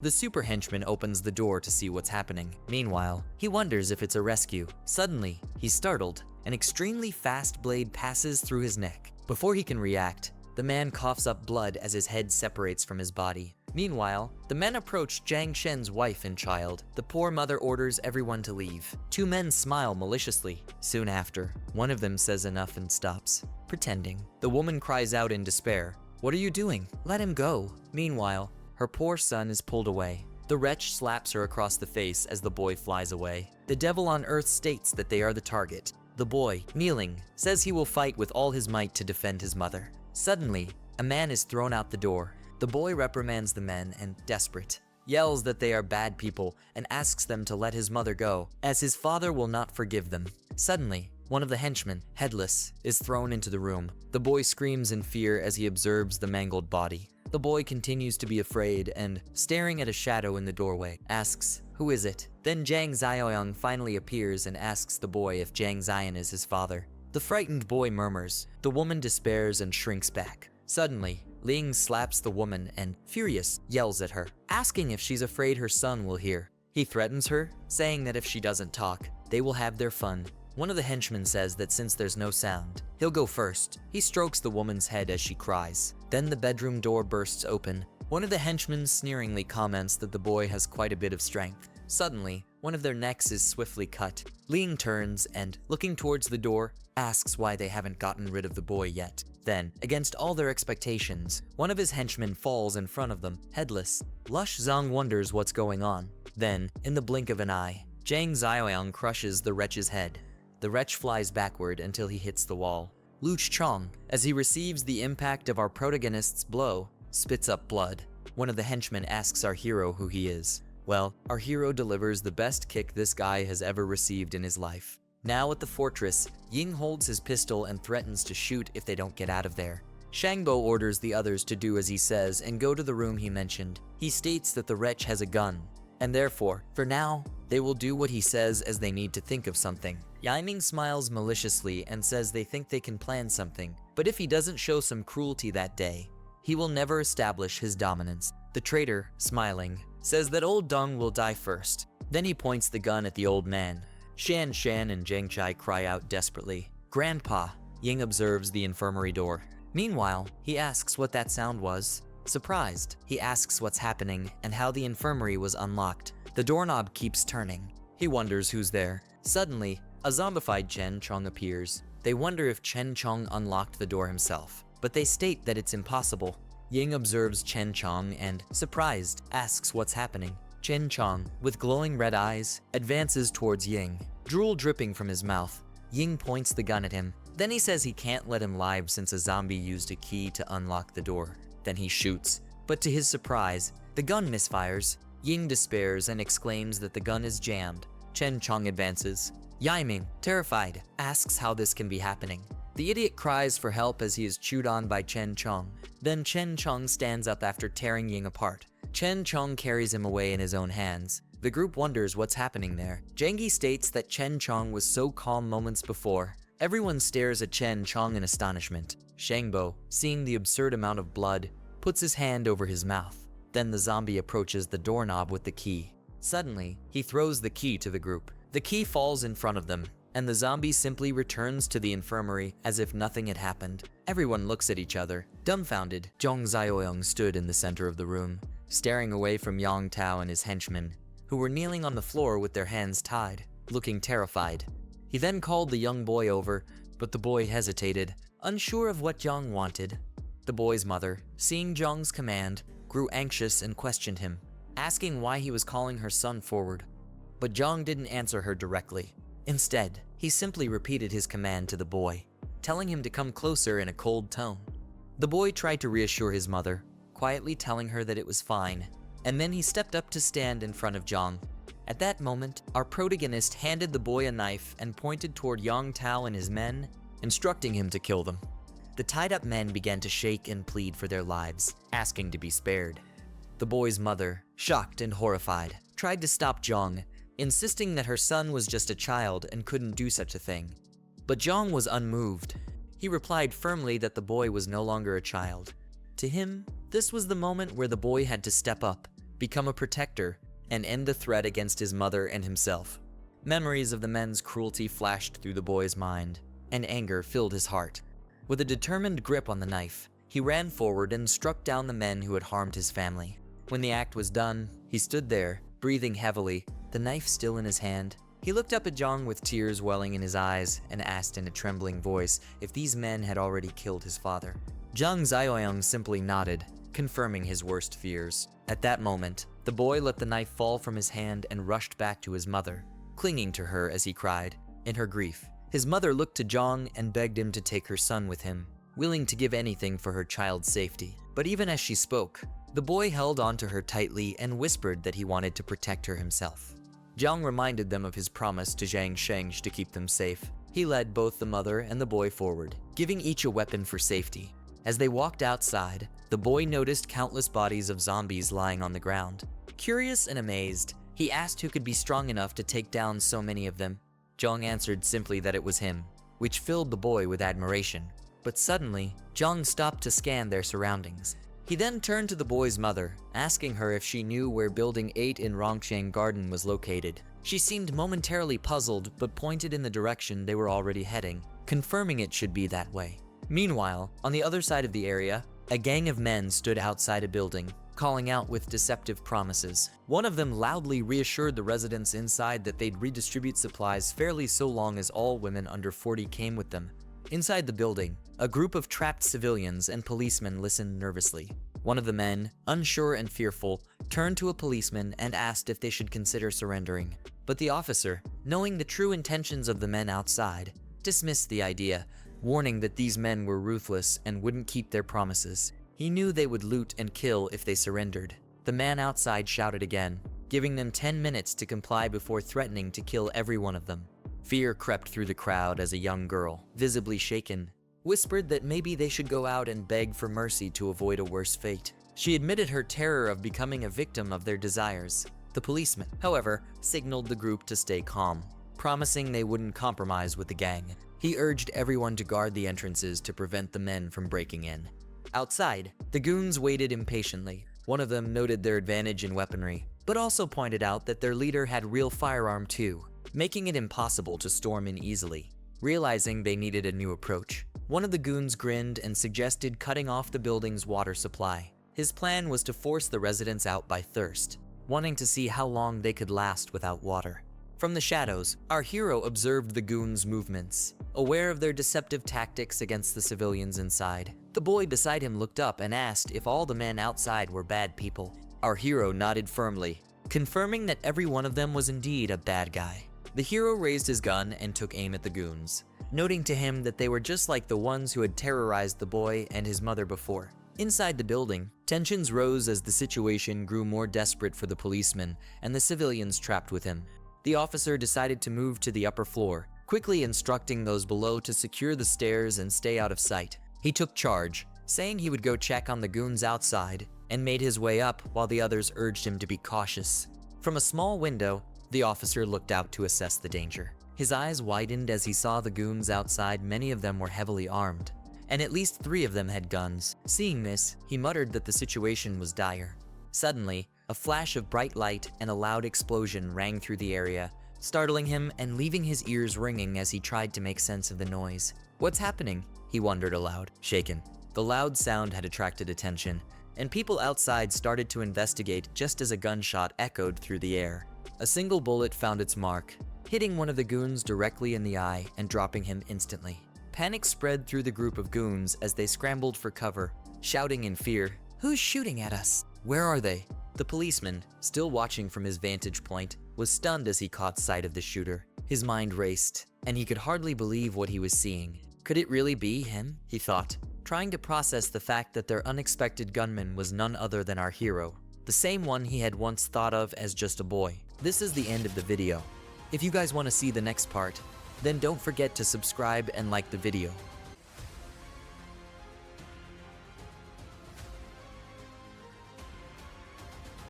The super henchman opens the door to see what's happening. Meanwhile, he wonders if it's a rescue. Suddenly, he's startled. An extremely fast blade passes through his neck. Before he can react, the man coughs up blood as his head separates from his body. Meanwhile, the men approach Jiang Shen's wife and child. The poor mother orders everyone to leave. Two men smile maliciously. Soon after, one of them says enough and stops, pretending. The woman cries out in despair, "What are you doing? Let him go." Meanwhile, her poor son is pulled away. The wretch slaps her across the face as the boy flies away. The devil on earth states that they are the target. The boy, kneeling, says he will fight with all his might to defend his mother. Suddenly, a man is thrown out the door. The boy reprimands the men and, desperate, yells that they are bad people and asks them to let his mother go, as his father will not forgive them. Suddenly, one of the henchmen, headless, is thrown into the room. The boy screams in fear as he observes the mangled body. The boy continues to be afraid and, staring at a shadow in the doorway, asks, "Who is it?" Then Jiang Zhaoyang finally appears and asks the boy if Jiang Zion is his father. The frightened boy murmurs. The woman despairs and shrinks back. Suddenly, Ling slaps the woman and, furious, yells at her, asking if she's afraid her son will hear. He threatens her, saying that if she doesn't talk, they will have their fun. One of the henchmen says that since there's no sound, he'll go first. He strokes the woman's head as she cries. Then the bedroom door bursts open. One of the henchmen sneeringly comments that the boy has quite a bit of strength. Suddenly, one of their necks is swiftly cut. Ling turns and, looking towards the door, asks why they haven't gotten rid of the boy yet. Then, against all their expectations, one of his henchmen falls in front of them, headless. Lush Zhang wonders what's going on. Then, in the blink of an eye, Jiang Zhaoyang crushes the wretch's head. The wretch flies backward until he hits the wall. Luch Chong, as he receives the impact of our protagonist's blow, spits up blood. One of the henchmen asks our hero who he is. Well, our hero delivers the best kick this guy has ever received in his life. Now at the fortress, Ying holds his pistol and threatens to shoot if they don't get out of there. Shangbo orders the others to do as he says and go to the room he mentioned. He states that the wretch has a gun, and therefore, for now, they will do what he says as they need to think of something. Yaiming smiles maliciously and says they think they can plan something, but if he doesn't show some cruelty that day, he will never establish his dominance. The traitor, smiling, says that old Dong will die first. Then he points the gun at the old man. Shan Shan and Zheng Chai cry out desperately. "Grandpa!" Ying observes the infirmary door. Meanwhile, he asks what that sound was. Surprised, he asks what's happening and how the infirmary was unlocked. The doorknob keeps turning. He wonders who's there. Suddenly, a zombified Chen Chong appears. They wonder if Chen Chong unlocked the door himself, but they state that it's impossible. Ying observes Chen Chong and, surprised, asks what's happening. Chen Chong, with glowing red eyes, advances towards Ying, drool dripping from his mouth. Ying points the gun at him. Then he says he can't let him live since a zombie used a key to unlock the door. Then he shoots, but to his surprise, the gun misfires. Ying despairs and exclaims that the gun is jammed. Chen Chong advances. Yaiming, terrified, asks how this can be happening. The idiot cries for help as he is chewed on by Chen Chong. Then Chen Chong stands up after tearing Ying apart. Chen Chong carries him away in his own hands. The group wonders what's happening there. Zhengyi states that Chen Chong was so calm moments before. Everyone stares at Chen Chong in astonishment. Shangbo, seeing the absurd amount of blood, puts his hand over his mouth. Then the zombie approaches the doorknob with the key. Suddenly, he throws the key to the group. The key falls in front of them, and the zombie simply returns to the infirmary as if nothing had happened. Everyone looks at each other, dumbfounded. Jiang Zhaoyang stood in the center of the room, staring away from Yang Tao and his henchmen, who were kneeling on the floor with their hands tied, looking terrified. He then called the young boy over, but the boy hesitated, unsure of what Jiang wanted. The boy's mother, seeing Jiang's command, grew anxious and questioned him, asking why he was calling her son forward. But Jiang didn't answer her directly. Instead, he simply repeated his command to the boy, telling him to come closer in a cold tone. The boy tried to reassure his mother, quietly telling her that it was fine, and then he stepped up to stand in front of Jiang. At that moment, our protagonist handed the boy a knife and pointed toward Yang Tao and his men, instructing him to kill them. The tied-up men began to shake and plead for their lives, asking to be spared. The boy's mother, shocked and horrified, tried to stop Jiang, insisting that her son was just a child and couldn't do such a thing. But Jiang was unmoved. He replied firmly that the boy was no longer a child. To him, this was the moment where the boy had to step up, become a protector, and end the threat against his mother and himself. Memories of the men's cruelty flashed through the boy's mind, and anger filled his heart. With a determined grip on the knife, he ran forward and struck down the men who had harmed his family. When the act was done, he stood there, breathing heavily, the knife still in his hand. He looked up at Jiang with tears welling in his eyes and asked in a trembling voice if these men had already killed his father. Jiang Zioyang simply nodded, confirming his worst fears. At that moment, the boy let the knife fall from his hand and rushed back to his mother, clinging to her as he cried, in her grief. His mother looked to Jiang and begged him to take her son with him, willing to give anything for her child's safety. But even as she spoke, the boy held onto her tightly and whispered that he wanted to protect her himself. Jiang reminded them of his promise to Zhang Sheng to keep them safe. He led both the mother and the boy forward, giving each a weapon for safety. As they walked outside, the boy noticed countless bodies of zombies lying on the ground. Curious and amazed, he asked who could be strong enough to take down so many of them. Jiang answered simply that it was him, which filled the boy with admiration. But suddenly, Jiang stopped to scan their surroundings. He then turned to the boy's mother, asking her if she knew where Building 8 in Rongcheng Garden was located. She seemed momentarily puzzled, but pointed in the direction they were already heading, confirming it should be that way. Meanwhile, on the other side of the area, a gang of men stood outside a building, calling out with deceptive promises. One of them loudly reassured the residents inside that they'd redistribute supplies fairly so long as all women under 40 came with them. Inside the building, a group of trapped civilians and policemen listened nervously. One of the men, unsure and fearful, turned to a policeman and asked if they should consider surrendering. But the officer, knowing the true intentions of the men outside, dismissed the idea, warning that these men were ruthless and wouldn't keep their promises. He knew they would loot and kill if they surrendered. The man outside shouted again, giving them 10 minutes to comply before threatening to kill every one of them. Fear crept through the crowd as a young girl, visibly shaken, whispered that maybe they should go out and beg for mercy to avoid a worse fate. She admitted her terror of becoming a victim of their desires. The policeman, however, signaled the group to stay calm, promising they wouldn't compromise with the gang. He urged everyone to guard the entrances to prevent the men from breaking in. Outside, the goons waited impatiently. One of them noted their advantage in weaponry, but also pointed out that their leader had real firearm too, making it impossible to storm in easily. Realizing they needed a new approach, one of the goons grinned and suggested cutting off the building's water supply. His plan was to force the residents out by thirst, wanting to see how long they could last without water. From the shadows, our hero observed the goons' movements, aware of their deceptive tactics against the civilians inside. The boy beside him looked up and asked if all the men outside were bad people. Our hero nodded firmly, confirming that every one of them was indeed a bad guy. The hero raised his gun and took aim at the goons, noting to him that they were just like the ones who had terrorized the boy and his mother before. Inside the building, tensions rose as the situation grew more desperate for the policeman and the civilians trapped with him. The officer decided to move to the upper floor, quickly instructing those below to secure the stairs and stay out of sight. He took charge, saying he would go check on the goons outside, and made his way up while the others urged him to be cautious. From a small window, the officer looked out to assess the danger. His eyes widened as he saw the goons outside. Many of them were heavily armed, and at least 3 of them had guns. Seeing this, he muttered that the situation was dire. Suddenly, a flash of bright light and a loud explosion rang through the area, startling him and leaving his ears ringing as he tried to make sense of the noise. "What's happening?" he wondered aloud, shaken. The loud sound had attracted attention, and people outside started to investigate just as a gunshot echoed through the air. A single bullet found its mark, hitting one of the goons directly in the eye and dropping him instantly. Panic spread through the group of goons as they scrambled for cover, shouting in fear, "Who's shooting at us? Where are they?" The policeman, still watching from his vantage point, was stunned as he caught sight of the shooter. His mind raced, and he could hardly believe what he was seeing. Could it really be him? He thought, trying to process the fact that their unexpected gunman was none other than our hero, the same one he had once thought of as just a boy. This is the end of the video. If you guys want to see the next part, then don't forget to subscribe and like the video.